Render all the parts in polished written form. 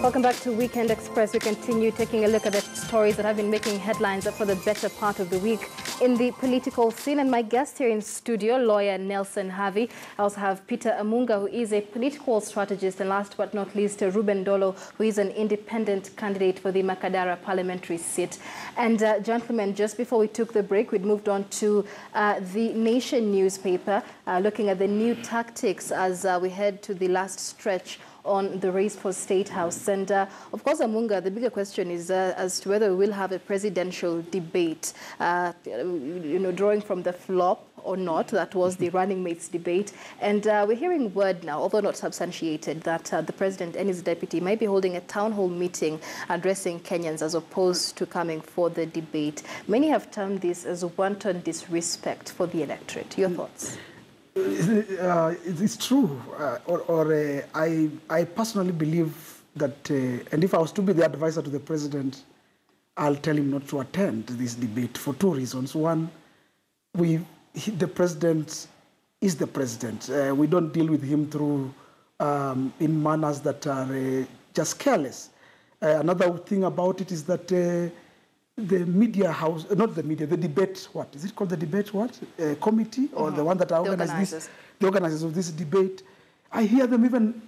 Welcome back to Weekend Express. We continue taking a look at the stories that have been making headlines for the better part of the week in the political scene. And my guest here in studio, lawyer Nelson Harvey. I also have Peter Amunga, who is a political strategist, and last but not least, Ruben Dolo, who is an independent candidate for the Makadara parliamentary seat. And gentlemen, just before we took the break, we'd moved on to the Nation newspaper, looking at the new tactics as we head to the last stretch on the race for State House. And of course, Amunga, the bigger question is as to whether we will have a presidential debate, drawing from the flop or not. That was the running mates debate. And we're hearing word now, although not substantiated, that the president and his deputy might be holding a town hall meeting addressing Kenyans as opposed to coming for the debate. Many have termed this as wanton disrespect for the electorate. Your thoughts? It's true, I personally believe that, and if I was to be the advisor to the president, I'll tell him not to attend this debate for two reasons. One, the president is the president. We don't deal with him through in manners that are just careless. Another thing about it is that the media house, not the media, the debate, what is it called, the debate what? Committee, or the one that organizes this, the organizers of this debate. I hear them even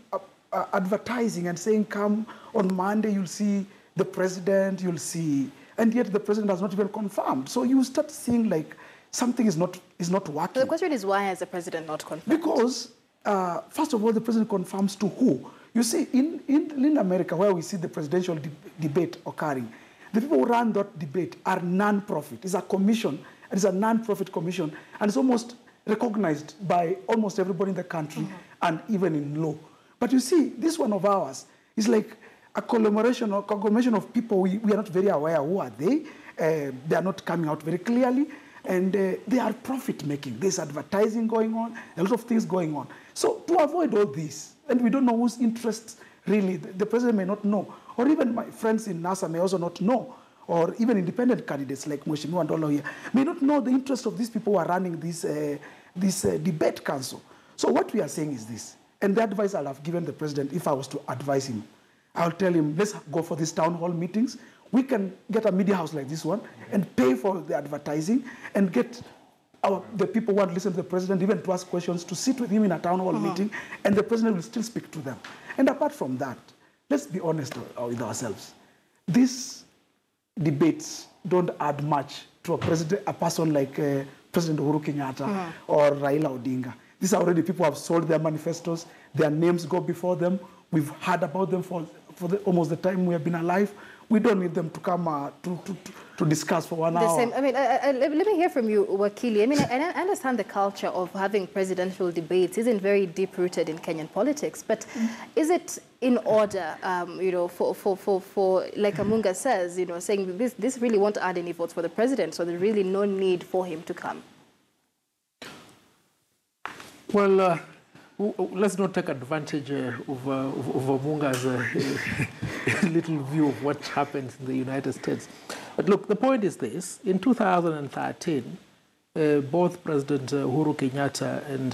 advertising and saying, come on Monday, you'll see the president, you'll see, and yet the president has not even confirmed. So you start seeing like something is not working. So the question is, why has the president not confirmed? Because, first of all, the president confirms to who? You see, in America, where we see the presidential debate occurring, the people who run that debate are non-profit. It's a commission, and it's a non-profit commission, and it's almost recognized by almost everybody in the country and even in law. But you see, this one of ours is like a conglomeration of people we are not very aware who are they. They are not coming out very clearly, and they are profit-making. There's advertising going on, a lot of things going on. So to avoid all this, and we don't know whose interests really, the president may not know, or even my friends in NASA may also not know, or even independent candidates like Mheshimiwa Ndolo here may not know the interest of these people who are running this debate council. So what we are saying is this, and the advice I'll have given the president if I was to advise him, I'll tell him, let's go for these town hall meetings. We can get a media house like this one and pay for the advertising and get the people who want to listen to the president, even to ask questions, to sit with him in a town hall meeting, and the president will still speak to them. And apart from that, let's be honest with ourselves. These debates don't add much to a person like President Uhuru Kenyatta or Raila Odinga. These are already people who have sold their manifestos. Their names go before them. We've heard about them for almost the time we have been alive. We don't need them to come to discuss for 1 hour. Same. I mean, let me hear from you, Wakili. I mean, I understand the culture of having presidential debates isn't very deep-rooted in Kenyan politics, but is it in order, for like Amunga says, saying this really won't add any votes for the president, so there's really no need for him to come? Well, let's not take advantage of Amunga's little view of what happens in the United States. But look, the point is this. In 2013, both President Uhuru Kenyatta and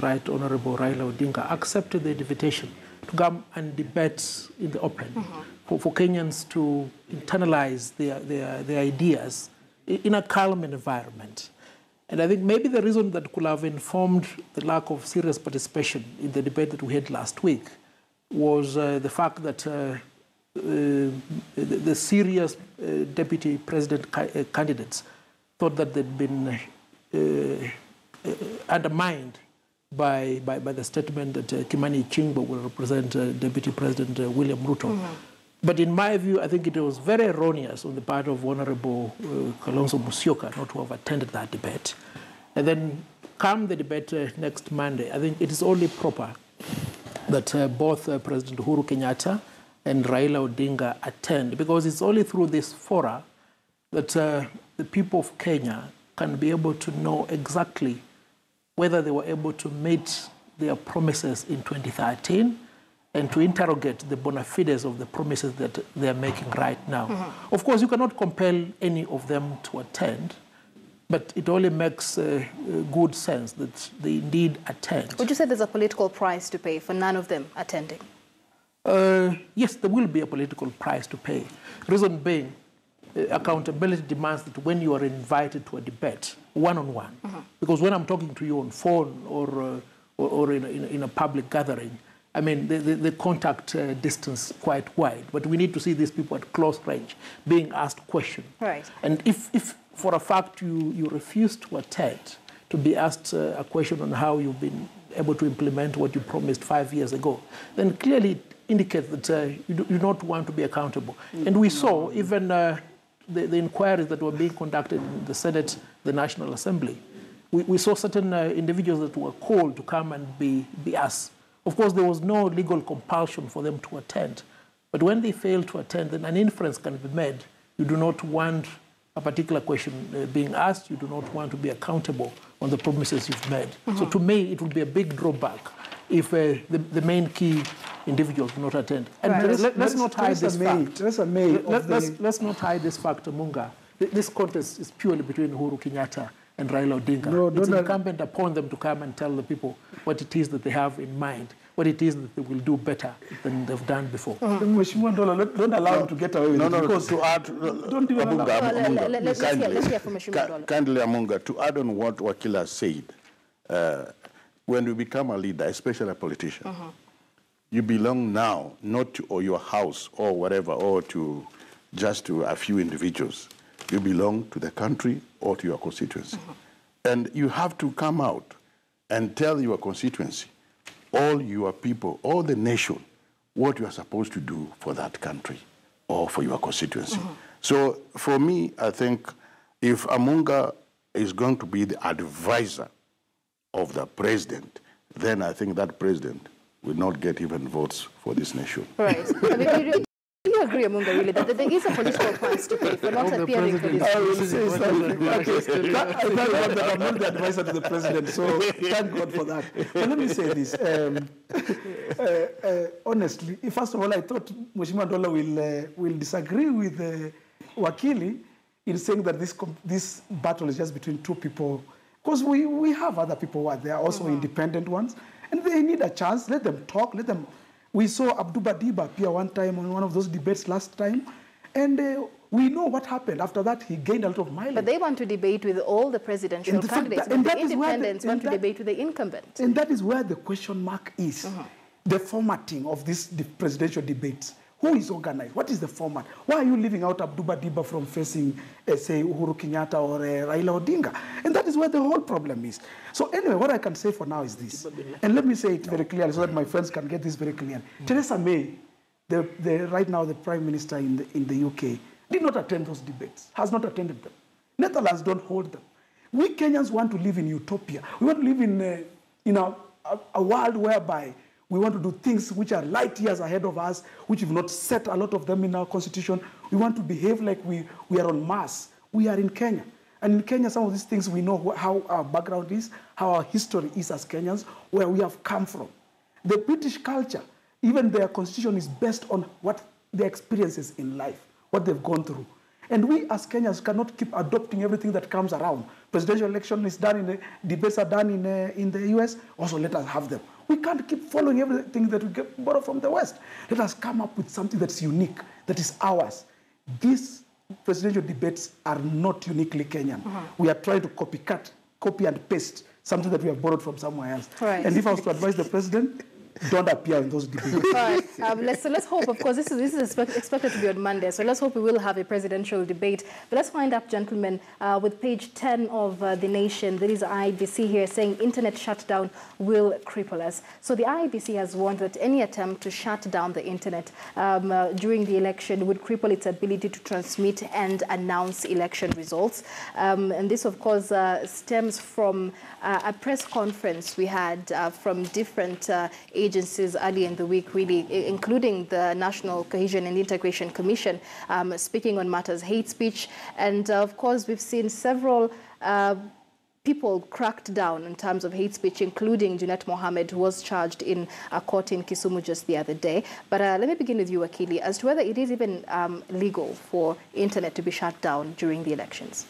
Right Honorable Raila Odinga accepted the invitation to come and debate in the open for Kenyans to internalize their ideas in a calm environment. And I think maybe the reason that could have informed the lack of serious participation in the debate that we had last week was the fact that the serious deputy president candidates thought that they'd been undermined by the statement that Kimani Ichung'wah will represent Deputy President William Ruto. But in my view, I think it was very erroneous on the part of Honorable Kalonzo Musyoka not to have attended that debate. And then come the debate next Monday, I think it is only proper that both President Uhuru Kenyatta and Raila Odinga attend, because it's only through this fora that the people of Kenya can be able to know exactly whether they were able to meet their promises in 2013 and to interrogate the bona fides of the promises that they are making right now. Of course, you cannot compel any of them to attend, but it only makes good sense that they indeed attend. Would you say there's a political price to pay for none of them attending? Yes, there will be a political price to pay. Reason being, accountability demands that when you are invited to a debate, one-on-one, because when I'm talking to you on phone or in a public gathering, I mean, the contact distance quite wide, but we need to see these people at close range being asked questions. Right. And if for a fact you refuse to attend, to be asked a question on how you've been able to implement what you promised 5 years ago, then clearly it indicates that you do not want to be accountable. And we saw even the inquiries that were being conducted in the Senate, the National Assembly. We saw certain individuals that were called to come and be asked. Of course, there was no legal compulsion for them to attend. But when they fail to attend, then an inference can be made. You do not want a particular question being asked. You do not want to be accountable on the promises you've made. So to me, it would be a big drawback if the main key individuals do not attend. And let's not hide this fact. Let's not hide this fact, Munga. This contest is purely between Uhuru Kenyatta and Raila Odinga. It's incumbent upon them to come and tell the people what it is that they have in mind, what it is that they will do better than they've done before. Don't allow him to get away with it. Because to add, don't even let's hear from Mheshimiwa. Kindly, Amunga, to add on what Wakila said, when you become a leader, especially a politician, you belong now not to or your house or whatever, or to just to a few individuals. You belong to the country or to your constituency. And you have to come out and tell your constituency, all your people, all the nation, what you are supposed to do for that country or for your constituency. So for me, I think if Amunga is going to be the advisor of the president, then I think that president will not get even votes for this nation. Right. I mean, do you agree, Amunga, really, that there is a political price to pay for not appearing for this? I will say something. I'm not the advisor to the president, so thank God for that. But let me say this. Honestly, first of all, I thought Mheshimiwa Ndola will disagree with Wakili in saying that this battle is just between two people. Because we have other people who are there, also independent ones, and they need a chance. Let them talk, let them... We saw Abdul Badiba appear one time on one of those debates last time, and we know what happened. After that, he gained a lot of mileage. But they want to debate with all the presidential candidates, but the independents want to debate with the incumbent. And that is where the question mark is, the formatting of these presidential debates. Who is organized? What is the format? Why are you leaving out Abdul Badiba from facing, say, Uhuru Kenyatta or Raila Odinga? And that is where the whole problem is. So anyway, what I can say for now is this. And let me say it very clearly so that my friends can get this very clearly. Theresa May, right now the Prime Minister in the UK, did not attend those debates, has not attended them. Netherlands don't hold them. We Kenyans want to live in utopia. We want to live in a world whereby we want to do things which are light years ahead of us, which we've not set a lot of them in our constitution. We want to behave like we are on Mars. We are in Kenya. And in Kenya, some of these things we know how our background is, how our history is as Kenyans, where we have come from. The British culture, even their constitution is based on what their experiences in life, what they've gone through. And we as Kenyans cannot keep adopting everything that comes around. Presidential election is done, debates are done in the US, also let us have them. We can't keep following everything that we borrow from the West. Let us come up with something that's unique, that is ours. These presidential debates are not uniquely Kenyan. We are trying to copy and paste something that we have borrowed from somewhere else. Right. And if I was to advise the president, don't appear in those debates. All right. So let's hope, of course, this is expected to be on Monday, so let's hope we will have a presidential debate. But let's wind up, gentlemen, with page 10 of The Nation. There is IEBC here saying internet shutdown will cripple us. So the IEBC has warned that any attempt to shut down the internet during the election would cripple its ability to transmit and announce election results. And this, of course, stems from a press conference we had from different agencies earlier in the week, really, including the National Cohesion and Integration Commission, speaking on matters hate speech. And of course, we've seen several people cracked down in terms of hate speech, including Junet Mohammed, who was charged in a court in Kisumu just the other day. But let me begin with you, Akili, as to whether it is even legal for internet to be shut down during the elections.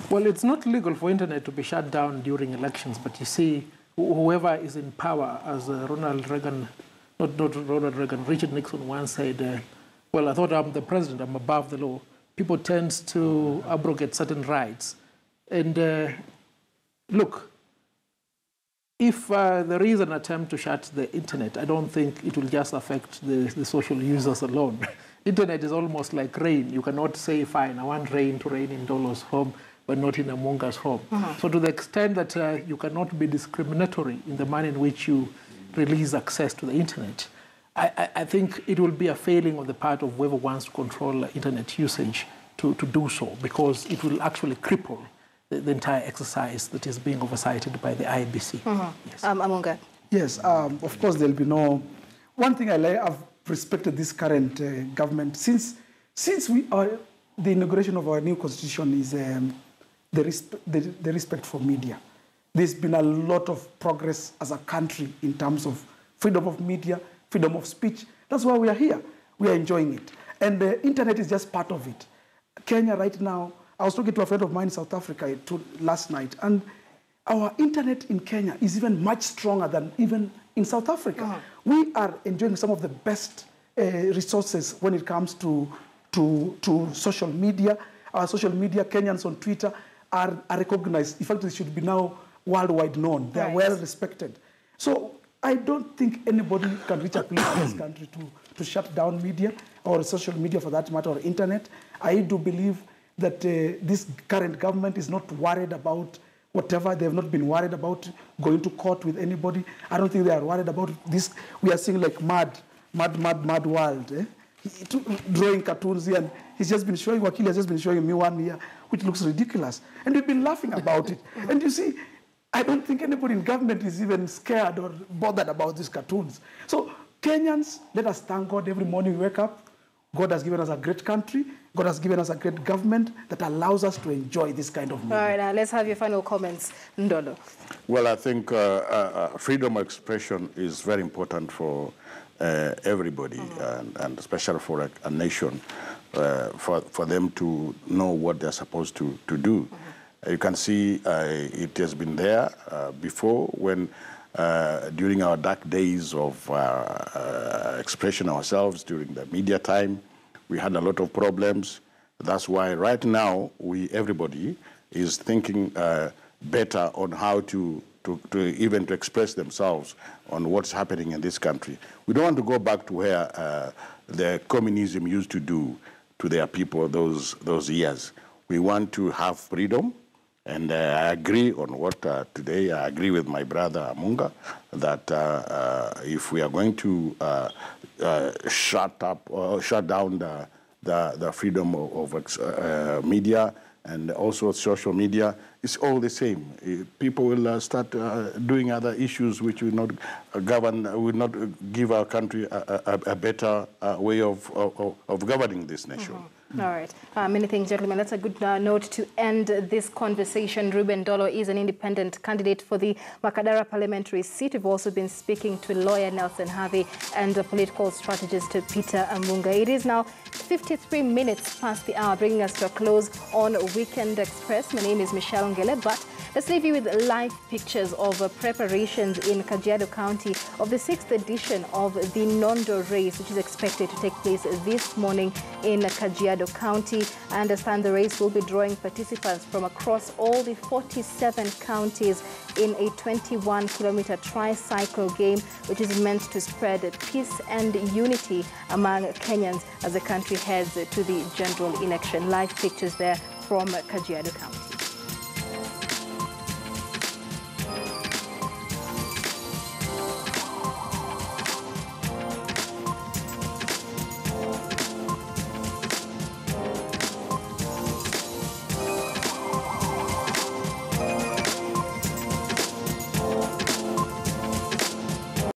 Well, it's not legal for internet to be shut down during elections, but you see, whoever is in power, as Ronald Reagan not Ronald Reagan, Richard Nixon once said, well, I thought I'm the president, I'm above the law. People tend to abrogate certain rights. And look, if there is an attempt to shut the internet, I don't think it will just affect the social users alone. Internet is almost like rain. You cannot say, fine, I want rain to rain in Dolo's home, but not in Amunga's home. So to the extent that you cannot be discriminatory in the manner in which you release access to the internet, I think it will be a failing on the part of whoever wants to control internet usage to do so, because it will actually cripple the entire exercise that is being oversighted by the IBC. Yes. Amunga. Yes, of course there'll be no... One thing I've respected this current government since the inauguration of our new constitution is the respect for media. There's been a lot of progress as a country in terms of freedom of media, freedom of speech. That's why we are here. We are enjoying it. And the internet is just part of it. Kenya right now, I was talking to a friend of mine in South Africa last night, and our internet in Kenya is even much stronger than even in South Africa. We are enjoying some of the best resources when it comes to social media. Our social media, Kenyans on Twitter, are recognized. In fact, they should be now worldwide known. They are well respected. So I don't think anybody can reach a place in this country to shut down media, or social media for that matter, or internet. I do believe that this current government is not worried about whatever. They have not been worried about going to court with anybody. I don't think they are worried about this. We are seeing like mad world. Drawing cartoons here, and he's just been showing, Wakili has just been showing me one here, which looks ridiculous. And we've been laughing about it. And you see, I don't think anybody in government is even scared or bothered about these cartoons. So Kenyans, let us thank God every morning we wake up. God has given us a great country. God has given us a great government that allows us to enjoy this kind of media. All right, let's have your final comments, Nondo. Well, I think freedom of expression is very important for everybody, and especially for a nation, for them to know what they're supposed to do. You can see it has been there before, when during our dark days of expression ourselves during the media time, we had a lot of problems. That's why right now everybody is thinking better on how to even express themselves on what's happening in this country. We don't want to go back to where the communism used to do to their people those years. We want to have freedom, and I agree on what today, I agree with my brother Amunga, that if we are going to shut down the freedom of media and also social media, it's all the same. People will start doing other issues which will not will not give our country a better way of governing this nation. All right. Many thanks, gentlemen. That's a good note to end this conversation. Ruben Dolo is an independent candidate for the Makadara parliamentary seat. We've also been speaking to lawyer Nelson Harvey and political strategist Peter Amunga. It is now 53 minutes past the hour, bringing us to a close on Weekend Express. My name is Michelle Ngele, but let's leave you with live pictures of preparations in Kajiado County of the 6th edition of the Nondo race, which is expected to take place this morning in Kajiado County. I understand the race will be drawing participants from across all the 47 counties in a 21-kilometer tricycle game, which is meant to spread peace and unity among Kenyans as the country heads to the general election. Live pictures there from Kajiado County.